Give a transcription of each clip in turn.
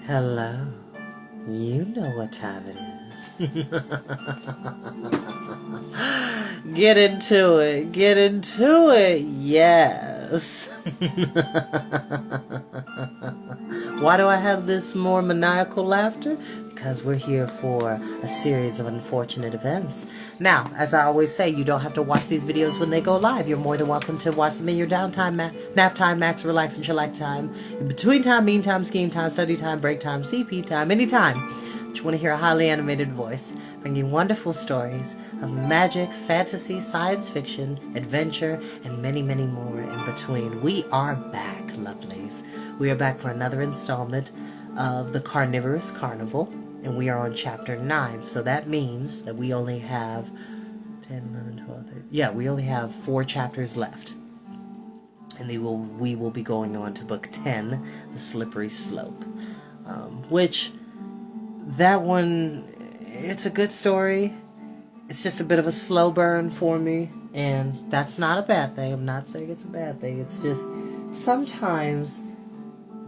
Hello. You know what time it is. Get into it. Get into it. Yes. Why do I have this more maniacal laughter? Because we're here for a series of unfortunate events. Now, as I always say, you don't have to watch these videos when they go live. You're more than welcome to watch them in your downtime, nap time, max, relax, and chillax time, in between time, mean time, scheme time, study time, break time, CP time, anytime that you want to hear a highly animated voice, bringing wonderful stories of magic, fantasy, science fiction, adventure, and many, many more in between. We are back, lovelies. We are back for another installment of the Carnivorous Carnival, and we are on chapter 9, so that means that we only have 10, 11, 12, 13, yeah, we only have 4 chapters left, and we will be going on to book 10, The Slippery Slope, which, that one, it's a good story. It's just a bit of a slow burn for me, and that's not a bad thing. I'm not saying it's a bad thing. It's just sometimes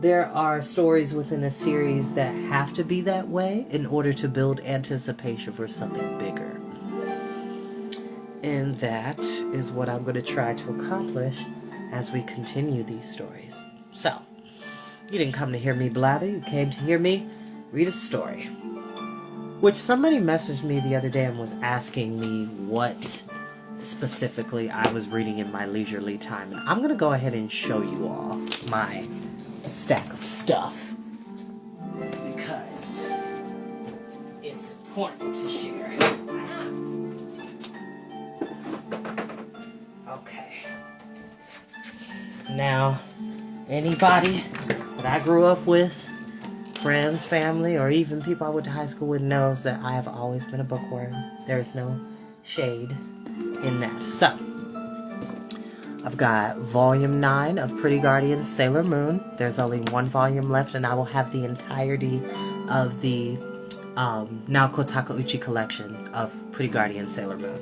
there are stories within a series that have to be that way in order to build anticipation for something bigger. And that is what I'm going to try to accomplish as we continue these stories. So, you didn't come to hear me blather, you came to hear me read a story. Which somebody messaged me the other day and was asking me what specifically I was reading in my leisurely time. And I'm going to go ahead and show you all my stack of stuff, because it's important to share. Okay. Now, anybody that I grew up with, friends, family, or even people I went to high school with, knows that I have always been a bookworm. There's no shade in that. So, I've got volume 9 of Pretty Guardian Sailor Moon. There's only 1 volume left, and I will have the entirety of the Naoko Takeuchi collection of Pretty Guardian Sailor Moon.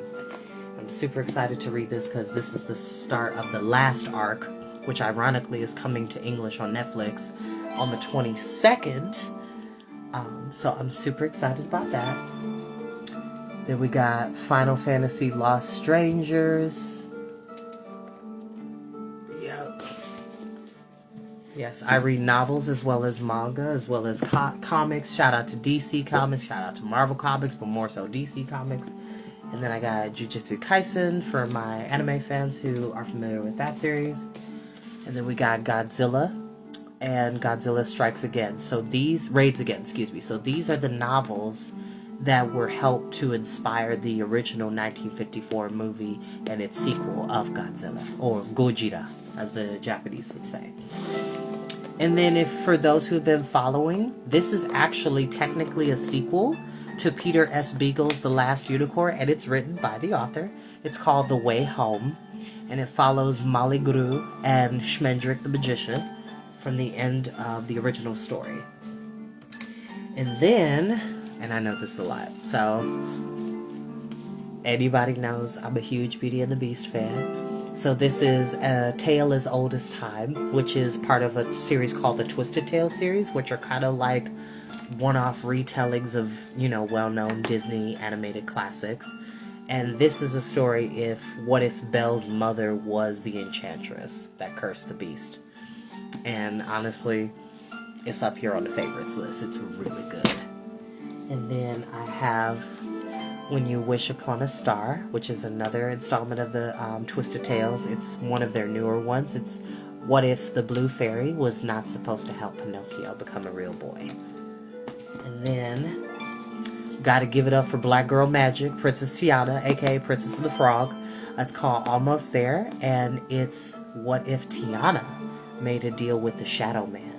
I'm super excited to read this because this is the start of the last arc, which ironically is coming to English on Netflix on the 22nd. So I'm super excited about that. Then we got Final Fantasy Lost Strangers. Yes, I read novels as well as manga, as well as comics. Shout out to DC Comics, shout out to Marvel Comics, but more so DC Comics. And then I got Jujutsu Kaisen for my anime fans who are familiar with that series. And then we got Godzilla and Godzilla Strikes Again. So these, Raids Again, excuse me. So these are the novels that were helped to inspire the original 1954 movie and its sequel of Godzilla, or Gojira, as the Japanese would say. And then for those who have been following, this is actually technically a sequel to Peter S. Beagle's The Last Unicorn, and it's written by the author. It's called The Way Home, and it follows Molly Gru and Schmendrick the Magician from the end of the original story. And then, and I know this a lot, so anybody knows I'm a huge Beauty and the Beast fan. So this is A Tale as Old as Time, which is part of a series called the Twisted Tale series, which are kind of like one-off retellings of, you know, well-known Disney animated classics. And this is a story what if Belle's mother was the enchantress that cursed the beast. And honestly, it's up here on the favorites list. It's really good. And then I have When You Wish Upon a Star, which is another installment of the Twisted Tales. It's one of their newer ones. It's what if the Blue Fairy was not supposed to help Pinocchio become a real boy. And then, gotta give it up for Black Girl Magic, Princess Tiana, aka Princess of the Frog. It's called Almost There, and it's what if Tiana made a deal with the Shadow Man.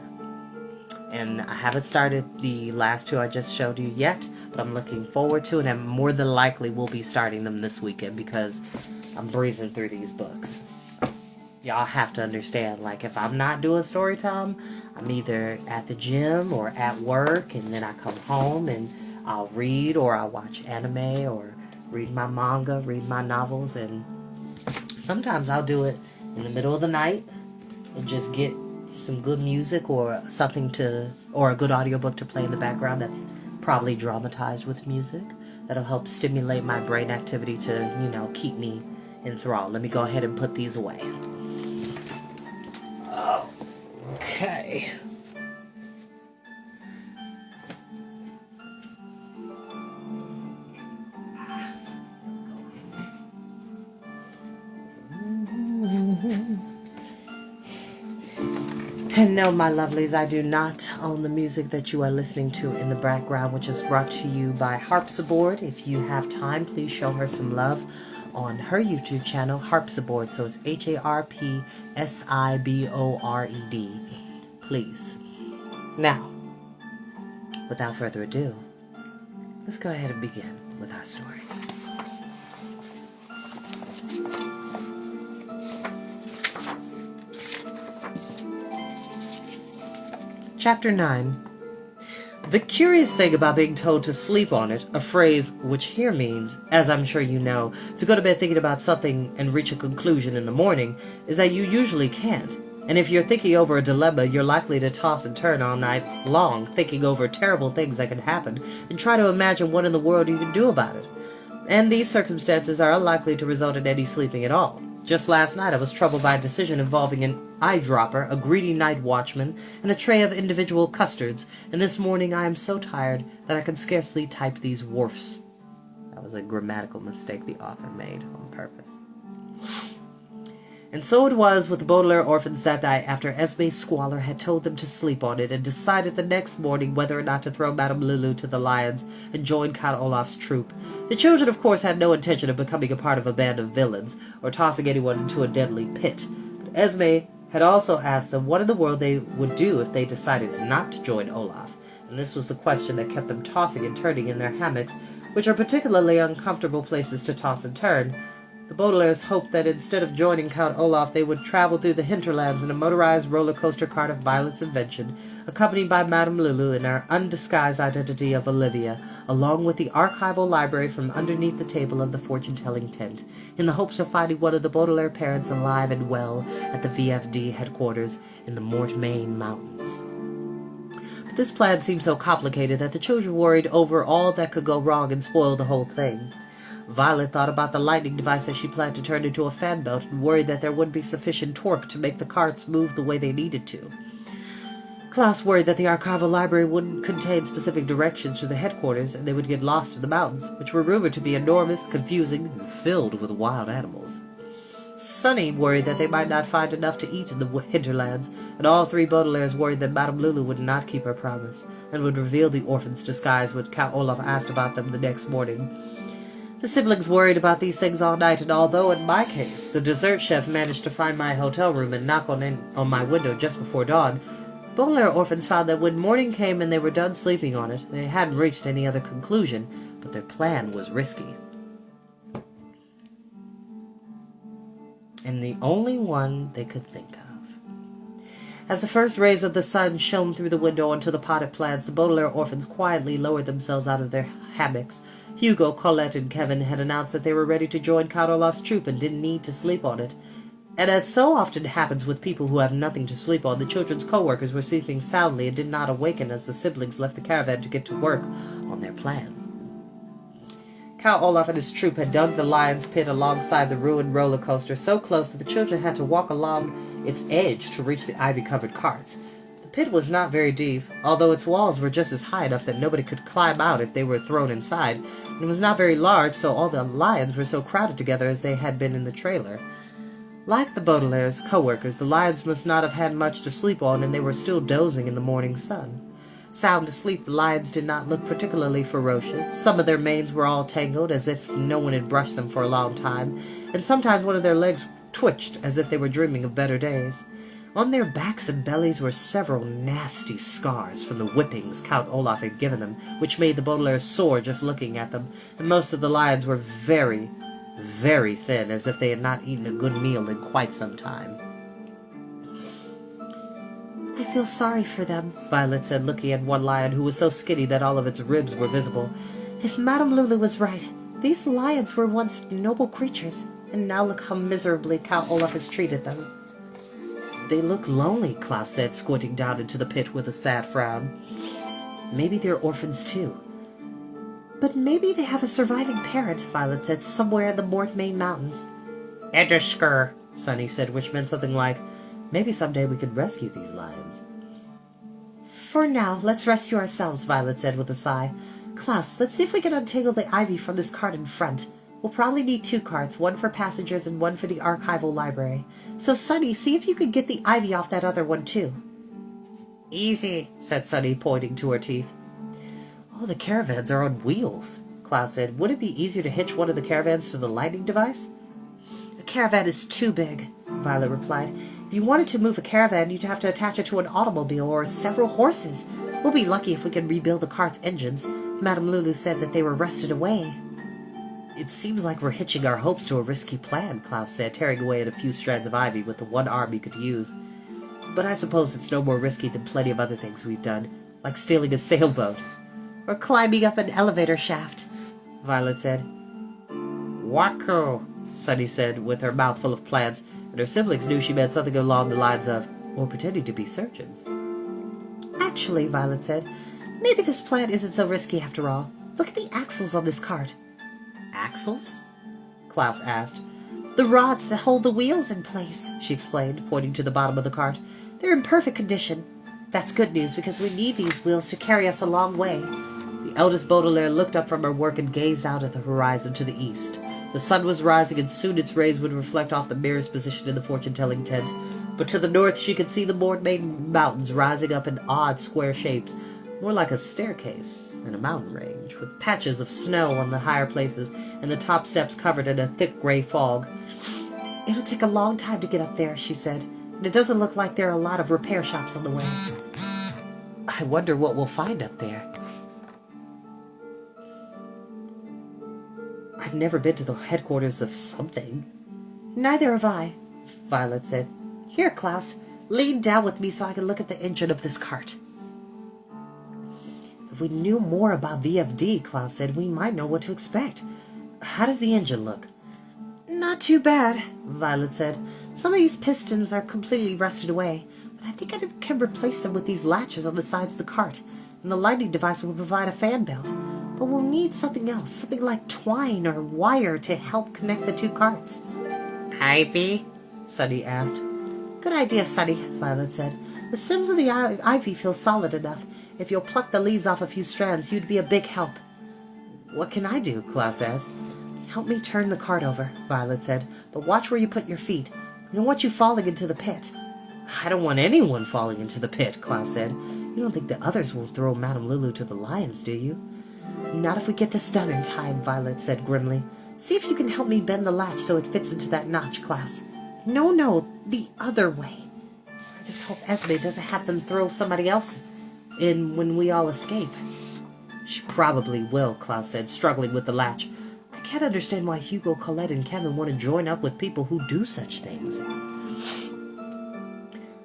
And I haven't started the last 2 I just showed you yet, but I'm looking forward to it, and more than likely will be starting them this weekend because I'm breezing through these books. Y'all have to understand, like, if I'm not doing story time, I'm either at the gym or at work, and then I come home and I'll read, or I'll watch anime, or read my manga, read my novels, and sometimes I'll do it in the middle of the night and just get some good music or something to or a good audiobook to play in the background that's probably dramatized with music. That'll help stimulate my brain activity to, keep me enthralled. Let me go ahead and put these away. Okay. And no, my lovelies, I do not own the music that you are listening to in the background, which is brought to you by Harpsiboard. If you have time, please show her some love on her YouTube channel, Harpsiboard. So it's HARPSIBORED. Please. Now, without further ado, let's go ahead and begin with our story. Chapter 9. The curious thing about being told to sleep on it, a phrase which here means, as I'm sure you know, to go to bed thinking about something and reach a conclusion in the morning, is that you usually can't. And if you're thinking over a dilemma, you're likely to toss and turn all night long, thinking over terrible things that can happen, and try to imagine what in the world you can do about it. And these circumstances are unlikely to result in any sleeping at all. Just last night I was troubled by a decision involving an eyedropper, a greedy night watchman, and a tray of individual custards, and this morning I am so tired that I can scarcely type these wharfs. That was a grammatical mistake the author made on purpose. And so it was with the Baudelaire orphans that night after Esme's squalor had told them to sleep on it and decided the next morning whether or not to throw Madame Lulu to the lions and join Count Olaf's troop. The children, of course, had no intention of becoming a part of a band of villains or tossing anyone into a deadly pit. But Esme had also asked them what in the world they would do if they decided not to join Olaf, and this was the question that kept them tossing and turning in their hammocks, which are particularly uncomfortable places to toss and turn. The Baudelaires hoped that instead of joining Count Olaf, they would travel through the hinterlands in a motorized roller coaster cart of Violet's invention, accompanied by Madame Lulu in her undisguised identity of Olivia, along with the archival library from underneath the table of the fortune-telling tent, in the hopes of finding one of the Baudelaire parents alive and well at the VFD headquarters in the Mortmain Mountains. But this plan seemed so complicated that the children worried over all that could go wrong and spoil the whole thing. Violet thought about the lightning device that she planned to turn into a fan belt and worried that there wouldn't be sufficient torque to make the carts move the way they needed to. Klaus worried that the archival library wouldn't contain specific directions to the headquarters and they would get lost in the mountains, which were rumored to be enormous, confusing, and filled with wild animals. Sunny worried that they might not find enough to eat in the hinterlands, and all three Baudelaires worried that Madame Lulu would not keep her promise and would reveal the orphan's disguise when Count Olaf asked about them the next morning. The siblings worried about these things all night, and although in my case the dessert chef managed to find my hotel room and knock on my window just before dawn, the Baudelaire orphans found that when morning came and they were done sleeping on it, they hadn't reached any other conclusion, but their plan was risky. And the only one they could think of. As the first rays of the sun shone through the window onto the potted plants, the Baudelaire orphans quietly lowered themselves out of their hammocks. Hugo, Colette, and Kevin had announced that they were ready to join Count Olaf's troop and didn't need to sleep on it. And as so often happens with people who have nothing to sleep on, the children's co-workers were sleeping soundly and did not awaken as the siblings left the caravan to get to work on their plan. Count Olaf and his troop had dug the lion's pit alongside the ruined roller coaster so close that the children had to walk along its edge to reach the ivy-covered carts. The pit was not very deep, although its walls were just as high enough that nobody could climb out if they were thrown inside, and it was not very large, so all the lions were so crowded together as they had been in the trailer. Like the Baudelaire's co-workers, the lions must not have had much to sleep on, and they were still dozing in the morning sun. Sound asleep, the lions did not look particularly ferocious. Some of their manes were all tangled, as if no one had brushed them for a long time, and sometimes one of their legs twitched, as if they were dreaming of better days. On their backs and bellies were several nasty scars from the whippings Count Olaf had given them, which made the Baudelaires sore just looking at them, and most of the lions were very, very thin, as if they had not eaten a good meal in quite some time. "I feel sorry for them," Violet said, looking at one lion who was so skinny that all of its ribs were visible. "If Madame Lulu was right, these lions were once noble creatures, and now look how miserably Count Olaf has treated them." They look lonely, Klaus said, squinting down into the pit with a sad frown. Maybe they're orphans too. But maybe they have a surviving parent, Violet said, somewhere in the Mortmain Mountains. Edgerskur, Sunny said, which meant something like, maybe someday we could rescue these lions. For now, let's rescue ourselves, Violet said with a sigh. Klaus, let's see if we can untangle the ivy from this cart in front. We'll probably need 2 carts, one for passengers and one for the archival library. So, Sunny, see if you can get the ivy off that other one, too. Easy, said Sunny, pointing to her teeth. Oh, the caravans are on wheels, Klaus said. Would it be easier to hitch one of the caravans to the lightning device? A caravan is too big, Violet replied. If you wanted to move a caravan, you'd have to attach it to an automobile or several horses. We'll be lucky if we can rebuild the cart's engines. Madame Lulu said that they were rusted away. It seems like we're hitching our hopes to a risky plan, Klaus said, tearing away at a few strands of ivy with the one arm he could use. But I suppose it's no more risky than plenty of other things we've done, like stealing a sailboat. Or climbing up an elevator shaft, Violet said. Waku, Sunny said, with her mouth full of plans, and her siblings knew she meant something along the lines of, or pretending to be surgeons. Actually, Violet said, maybe this plan isn't so risky after all. Look at the axles on this cart. Axles? Klaus asked. The rods that hold the wheels in place, she explained, pointing to the bottom of the cart. They're in perfect condition. That's good news, because we need these wheels to carry us a long way. The eldest Baudelaire looked up from her work and gazed out at the horizon to the east. The sun was rising, and soon its rays would reflect off the mirror's position in the fortune-telling tent. But to the north she could see the Mortmain Mountains rising up in odd square shapes, more like a staircase than a mountain range, with patches of snow on the higher places and the top steps covered in a thick gray fog. It'll take a long time to get up there, she said, and it doesn't look like there are a lot of repair shops on the way. I wonder what we'll find up there. I've never been to the headquarters of something. Neither have I, Violet said. Here, Klaus, lean down with me so I can look at the engine of this cart. If we knew more about VFD, Klaus said, we might know what to expect. How does the engine look? Not too bad, Violet said. Some of these pistons are completely rusted away, but I think I can replace them with these latches on the sides of the cart, and the lightning device will provide a fan belt. But we'll need something else, something like twine or wire to help connect the 2 carts. Ivy? Sunny asked. Good idea, Sunny, Violet said. The stems of the ivy feel solid enough. If you'll pluck the leaves off a few strands, you'd be a big help. What can I do? Klaus asked. Help me turn the cart over, Violet said, but watch where you put your feet. I don't want you falling into the pit. I don't want anyone falling into the pit, Klaus said. You don't think the others won't throw Madame Lulu to the lions, do you? Not if we get this done in time, Violet said grimly. See if you can help me bend the latch so it fits into that notch, Klaus. No, the other way. I just hope Esme doesn't have them throw somebody else in when we all escape. She probably will, Klaus said, struggling with the latch. I can't understand why Hugo, Colette, and Kevin want to join up with people who do such things.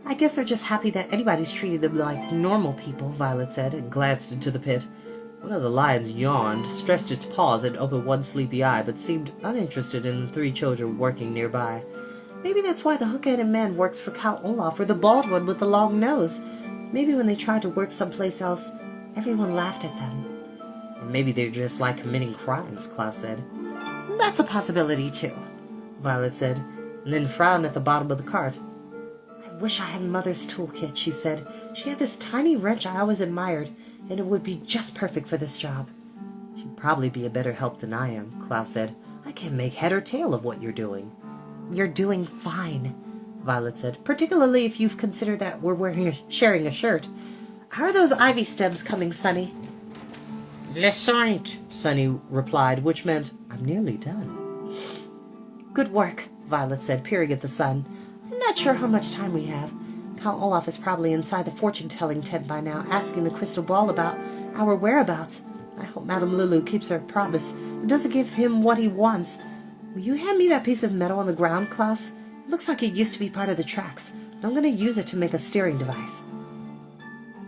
I guess they're just happy that anybody's treating them like normal people, Violet said, and glanced into the pit. One of the lions yawned, stretched its paws, and opened one sleepy eye, but seemed uninterested in the 3 children working nearby. Maybe that's why the hook-headed man works for Count Olaf, or the bald one with the long nose. Maybe when they tried to work someplace else, everyone laughed at them. Or maybe they're just like committing crimes, Klaus said. That's a possibility, too, Violet said, and then frowned at the bottom of the cart. I wish I had Mother's toolkit, she said. She had this tiny wrench I always admired, and it would be just perfect for this job. She'd probably be a better help than I am, Klaus said. I can't make head or tail of what you're doing. You're doing fine, Violet said, particularly if you've considered that we're sharing a shirt. How are those ivy stems coming, Sunny? Le sont, Sunny replied, which meant, I'm nearly done. Good work, Violet said, peering at the sun. I'm not sure how much time we have. Count Olaf is probably inside the fortune-telling tent by now, asking the crystal ball about our whereabouts. I hope Madame Lulu keeps her promise and doesn't give him what he wants. Will you hand me that piece of metal on the ground, Klaus? It looks like it used to be part of the tracks, and I'm going to use it to make a steering device.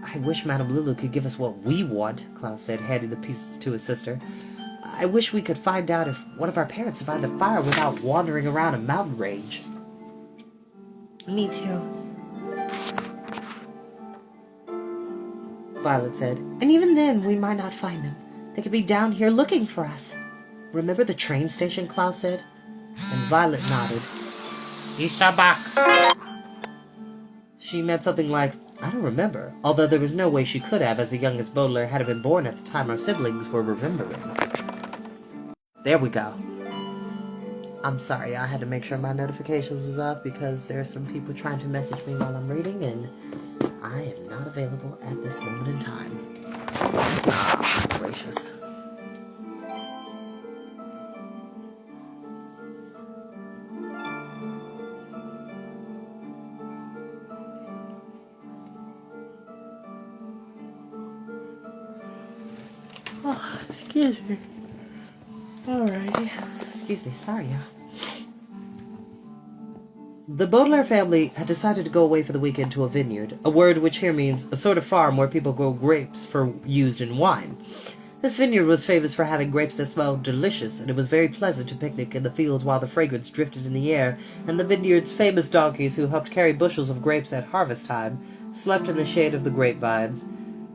I wish Madame Lulu could give us what we want, Klaus said, handing the pieces to his sister. I wish we could find out if one of our parents survived a fire without wandering around a mountain range. Me too, Violet said. And even then, we might not find them. They could be down here looking for us. Remember the train station, Klaus said? And Violet nodded. Isabak. She meant something like, I don't remember, although there was no way she could have, as the youngest Baudelaire had been born at the time our siblings were remembering. There we go. I'm sorry, I had to make sure my notifications was off because there are some people trying to message me while I'm reading, and I am not available at this moment in time. Ah, gracious. Oh, excuse me. Alrighty. Excuse me, sorry, y'all. The Baudelaire family had decided to go away for the weekend to a vineyard, a word which here means a sort of farm where people grow grapes for used in wine. This vineyard was famous for having grapes that smelled delicious, and it was very pleasant to picnic in the fields while the fragrance drifted in the air, and the vineyard's famous donkeys who helped carry bushels of grapes at harvest time slept in the shade of the grapevines.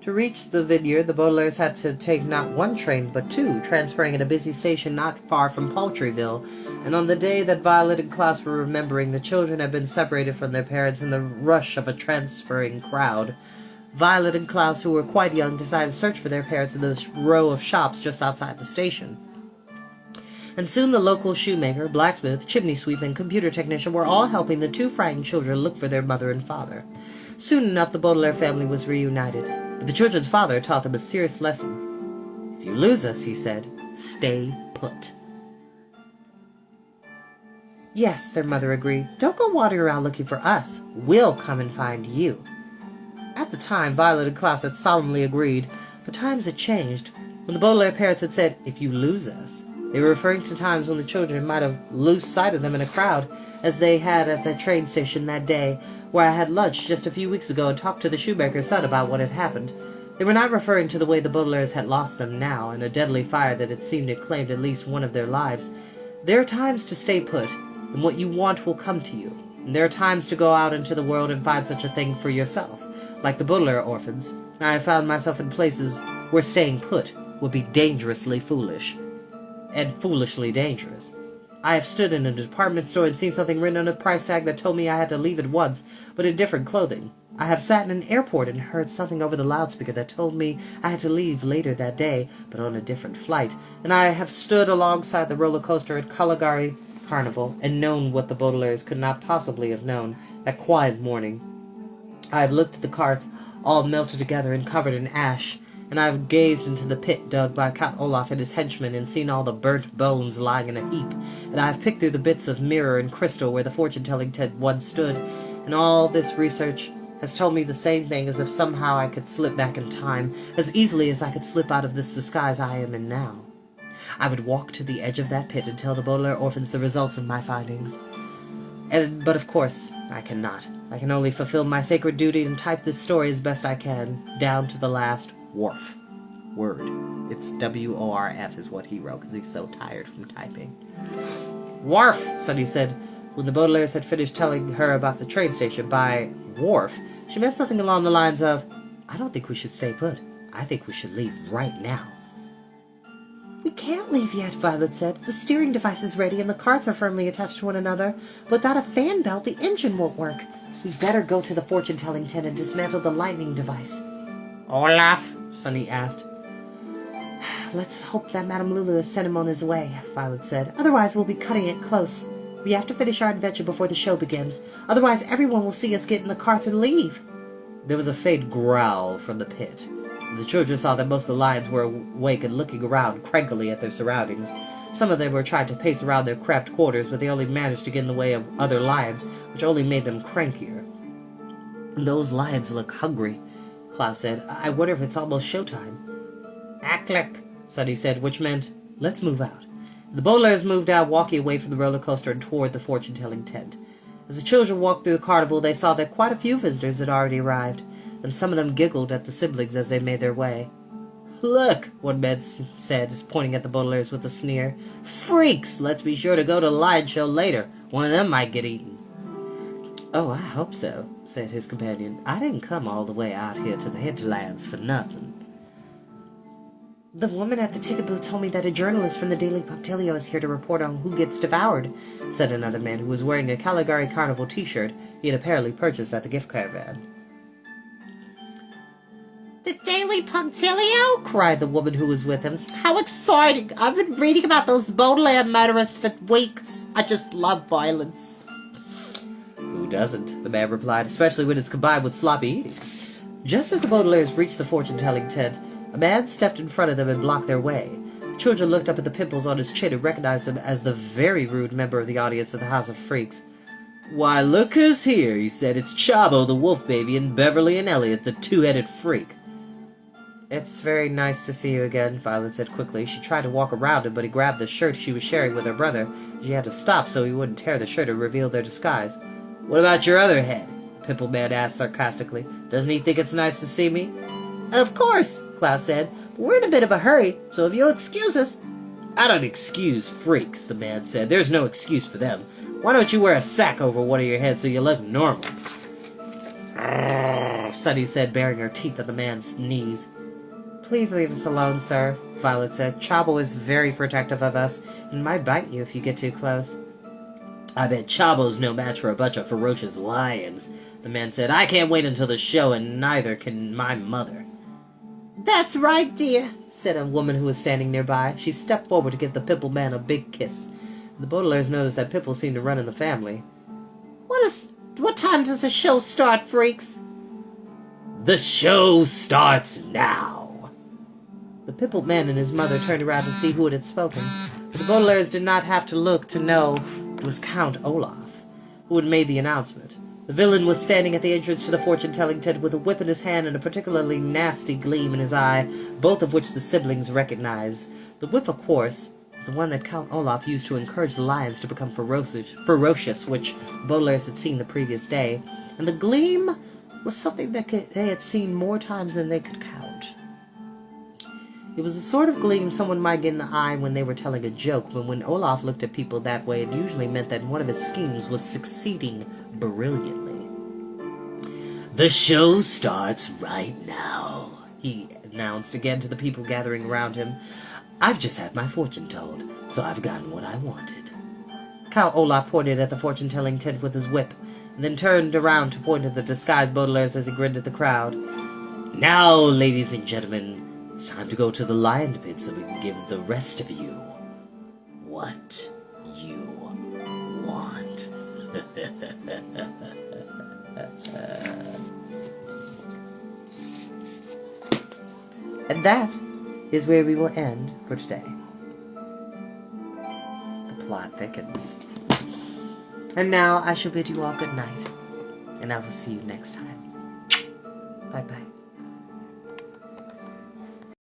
To reach the vineyard, the Baudelaires had to take not one train, but two, transferring at a busy station not far from Poultryville. And on the day that Violet and Klaus were remembering, the children had been separated from their parents in the rush of a transferring crowd. Violet and Klaus, who were quite young, decided to search for their parents in the row of shops just outside the station. And soon the local shoemaker, blacksmith, chimney sweep, and computer technician were all helping the two frightened children look for their mother and father. Soon enough, the Baudelaire family was reunited, but the children's father taught them a serious lesson. If you lose us, he said, stay put. Yes, their mother agreed. Don't go wandering around looking for us. We'll come and find you. At the time, Violet and Klaus had solemnly agreed, but times had changed. When the Baudelaire parents had said, if you lose us, they were referring to times when the children might have lost sight of them in a crowd, as they had at the train station that day, where I had lunch just a few weeks ago and talked to the shoemaker's son about what had happened. They were not referring to the way the Baudelaires had lost them now, in a deadly fire that it seemed had claimed at least one of their lives. There are times to stay put, and what you want will come to you. And there are times to go out into the world and find such a thing for yourself. Like the Baudelaire orphans, I have found myself in places where staying put would be dangerously foolish. And foolishly dangerous. I have stood in a department store and seen something written on a price tag that told me I had to leave at once, but in different clothing. I have sat in an airport and heard something over the loudspeaker that told me I had to leave later that day, but on a different flight. And I have stood alongside the roller coaster at Caligari Carnival and known what the Baudelaires could not possibly have known that quiet morning. I have looked at the carts, all melted together and covered in ash, and I have gazed into the pit dug by Count Olaf and his henchmen and seen all the burnt bones lying in a heap, and I have picked through the bits of mirror and crystal where the fortune-telling tent once stood, and all this research has told me the same thing, as if somehow I could slip back in time, as easily as I could slip out of this disguise I am in now. I would walk to the edge of that pit and tell the Baudelaire orphans the results of my findings. But of course, I cannot. I can only fulfill my sacred duty and type this story as best I can, down to the last Worf word. It's W-O-R-F is what he wrote, because he's so tired from typing. Worf, Sunny said. When the Baudelaires had finished telling her about the train station, by wharf, she meant something along the lines of, I don't think we should stay put. I think we should leave right now. We can't leave yet, Violet said. The steering device is ready and the carts are firmly attached to one another. Without a fan belt, the engine won't work. We'd better go to the fortune-telling tent and dismantle the lightning device. Olaf? Sunny asked. Let's hope that Madame Lulu has sent him on his way, Violet said. Otherwise we'll be cutting it close. We have to finish our adventure before the show begins. Otherwise everyone will see us get in the carts and leave. There was a faint growl from the pit. The children saw that most of the lions were awake and looking around crankily at their surroundings. Some of them were trying to pace around their cramped quarters, but they only managed to get in the way of other lions, which only made them crankier. Those lions look hungry, Klaus said. I wonder if it's almost showtime. Acklick, Sunny said, which meant, let's move out. The Baudelaires moved out, walking away from the roller coaster and toward the fortune-telling tent. As the children walked through the carnival, they saw that quite a few visitors had already arrived, and some of them giggled at the siblings as they made their way. Look, one man said, pointing at the Baudelaires with a sneer. Freaks! Let's be sure to go to the lion show later. One of them might get eaten. Oh, I hope so, said his companion. "I didn't come all the way out here to the hinterlands for nothing." "The woman at the ticket booth told me that a journalist from the Daily Punctilio is here to report on who gets devoured," said another man who was wearing a Caligari Carnival t-shirt he had apparently purchased at the gift caravan. "The Daily Punctilio?" cried the woman who was with him. "How exciting! I've been reading about those Baudelaire murders for weeks. I just love violence." "Who doesn't?" the man replied, "especially when it's combined with sloppy eating." Just as the Baudelaires reached the fortune-telling tent, a man stepped in front of them and blocked their way. The children looked up at the pimples on his chin and recognized him as the very rude member of the audience of the House of Freaks. "Why, look who's here," he said. "It's Chabo, the wolf baby, and Beverly and Elliot, the two-headed freak." "It's very nice to see you again," Violet said quickly. She tried to walk around him, but he grabbed the shirt she was sharing with her brother. She had to stop so he wouldn't tear the shirt and reveal their disguise. "What about your other head?" Pimple Man asked sarcastically. "Doesn't he think it's nice to see me?" "Of course," Klaus said. "But we're in a bit of a hurry, so if you'll excuse us—" "I don't excuse freaks," the man said. "There's no excuse for them. Why don't you wear a sack over one of your heads so you look normal?" Sunny said, baring her teeth at the man's knees. "Please leave us alone, sir," Violet said. "Chabo is very protective of us, and might bite you if you get too close." "I bet Chabo's no match for a bunch of ferocious lions," the man said. "I can't wait until the show, and neither can my mother." "That's right, dear," said a woman who was standing nearby. She stepped forward to give the Pimple Man a big kiss. The Baudelaires noticed that Pimple seemed to run in the family. What time does the show start, freaks?" "The show starts now." The Pimple Man and his mother turned around to see who had spoken, but the Baudelaires did not have to look to know it was Count Olaf, who had made the announcement. The villain was standing at the entrance to the fortune-telling tent with a whip in his hand and a particularly nasty gleam in his eye, both of which the siblings recognized. The whip, of course, was the one that Count Olaf used to encourage the lions to become ferocious, which Baudelaires had seen the previous day, and the gleam was something that they had seen more times than they could count. It was the sort of gleam someone might get in the eye when they were telling a joke, but when Olaf looked at people that way, it usually meant that one of his schemes was succeeding brilliantly. "The show starts right now," he announced again to the people gathering around him. "I've just had my fortune told, so I've gotten what I wanted." Count Olaf pointed at the fortune-telling tent with his whip, and then turned around to point at the disguised Baudelaires as he grinned at the crowd. "Now, ladies and gentlemen, it's time to go to the lion pit so we can give the rest of you what you want." And that is where we will end for today. The plot thickens. And now I shall bid you all good night, and I will see you next time. Bye-bye.